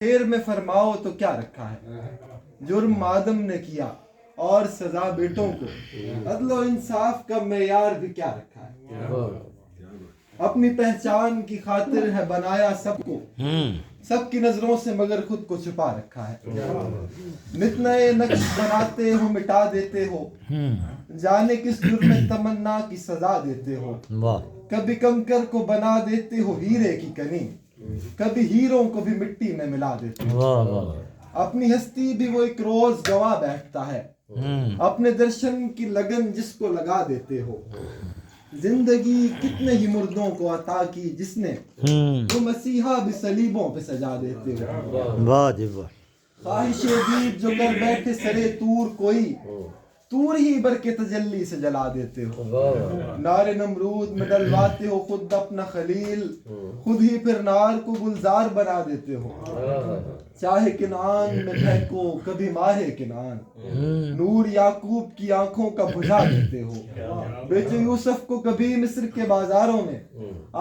خیر میں فرماؤ تو کیا رکھا ہے، جرم آدم نے کیا اور سزا بیٹوں کو، عدل و انصاف کا معیار بھی کیا رکھا ہے۔ اپنی پہچان کی خاطر ہے بنایا سب کو، سب کی نظروں سے مگر خود کو چھپا رکھا ہے۔ نت نئے نقش بناتے ہو مٹا دیتے ہو، جانے کس جرم تمنا کی سزا دیتے ہو۔ کبھی کنکر کو بنا دیتے ہو ہیرے کی کلی، کبھی ہیروں کو بھی مٹی میں ملا دیتے ہو۔ اپنی ہستی بھی وہ ایک روز گوا بیٹھتا ہے، اپنے درشن کی لگن جس کو لگا دیتے ہو۔ زندگی کتنے ہی مردوں کو عطا کی جس نے، وہ مسیحا بھی صلیبوں پہ سجا دیتے ہو۔ خواہش دید جو کر بیٹھے سرے طور کوئی، طور ہی بر کے تجلی سے جلا دیتے ہو۔ نار نمرود میں ڈلواتے ہو خود اپنا خلیل، خود ہی پھر نار کو گلزار بنا دیتے ہو۔ چاہے کنعان میں پھینکو کبھی ماہ کنعان، نور یعقوب کی آنکھوں کا بجھا دیتے ہو۔ بیٹے یوسف کو کبھی مصر کے بازاروں میں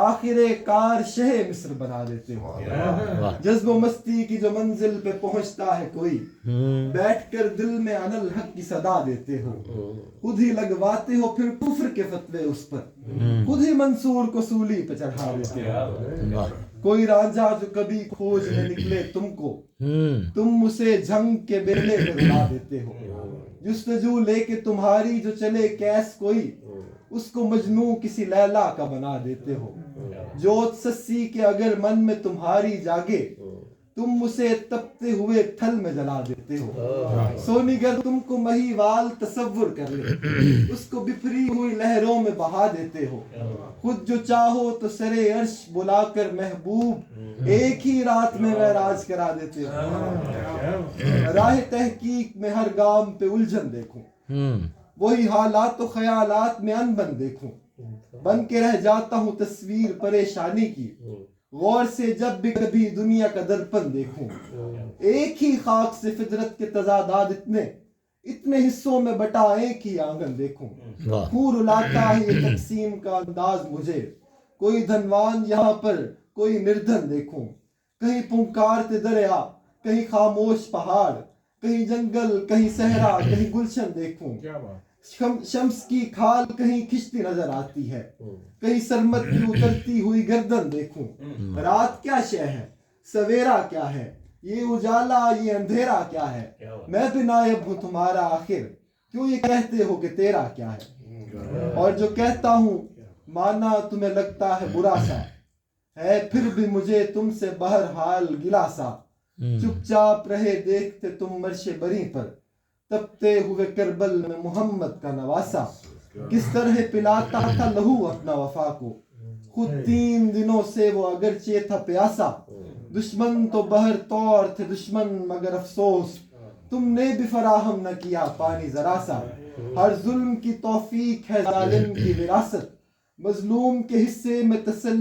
آخر کار شہ مصر بنا دیتے ہو۔ جذب و مستی کی جو منزل پہ پہنچتا ہے کوئی، بیٹھ کر دل میں انا الحق کی صدا دیتے ہو۔ خود ہی لگواتے ہو پھر کفر کے فتوے اس پر، خود ہی منصور کو سولی پہ چڑھا دیتے ہو۔ کوئی رانجھا جو کبھی کھوج میں نکلے تم کو، تم اسے جھنگ کے بیلے پہ رلا دیتے ہو۔ جستجو لے کے تمہاری جو چلے کیس کوئی، اس کو مجنوں کسی لیلا کا بنا دیتے ہو۔ جوت سسی کے اگر من میں تمہاری جاگے، تم اسے تپتے ہوئے تھل میں جلا دیتے ہو۔ سونی گر تم کو مہیوال تصور کر لے، اس کو بفری ہوئی لہروں میں بہا دیتے ہو۔ خود جو چاہو تو سرے عرش بلا کر محبوب، ایک ہی رات میں معراج کرا دیتے ہو۔ راہ تحقیق میں ہر گام پہ الجھن دیکھوں، وہی حالات و خیالات میں انبن دیکھوں۔ بن کے رہ جاتا ہوں تصویر پریشانی کی، غور سے جب بھی کبھی دنیا کا درپن دیکھوں۔ ایک ہی خاک سے فطرت کے تضادات اتنے حصوں میں بٹا ایک ہی آنگن دیکھوں۔ خون رلاتا ہے یہ تقسیم کا انداز مجھے، کوئی دھنوان یہاں پر کوئی نردھن دیکھوں۔ کہیں پنکارتے دریا، کہیں خاموش پہاڑ، کہیں جنگل، کہیں صحرا، کہیں گلشن دیکھوں۔ شمس کی کھال کہیں کھچتی نظر آتی ہے، کہیں سرمت کی اترتی ہوئی گردن دیکھوں۔ رات کیا شے ہے، سویرا کیا ہے، یہ اجالا یہ اندھیرا کیا ہے، میں بھی نائب ہوں تمہارا آخر، کیوں یہ کہتے ہو کہ تیرا کیا ہے۔ اور جو کہتا ہوں مانا تمہیں لگتا ہے برا سا، ہے پھر بھی مجھے تم سے بہرحال گلا سا۔ چپ چاپ رہے دیکھتے تم مرش بری پر، تپتے ہوئے کربل میں محمد کا نواسا۔ کس طرح پلاتا تھا لہو اپنا وفا کو، خود 3 دنوں سے وہ اگرچہ تھا پیاسا۔ دشمن تو بہر طور تھے دشمن مگر افسوس، تم نے بھی فراہم نہ کیا پانی ذرا سا۔ ہر ظلم کی توفیق ہے ظالم کی وراثت، مظلوم کے حصے میں تسلی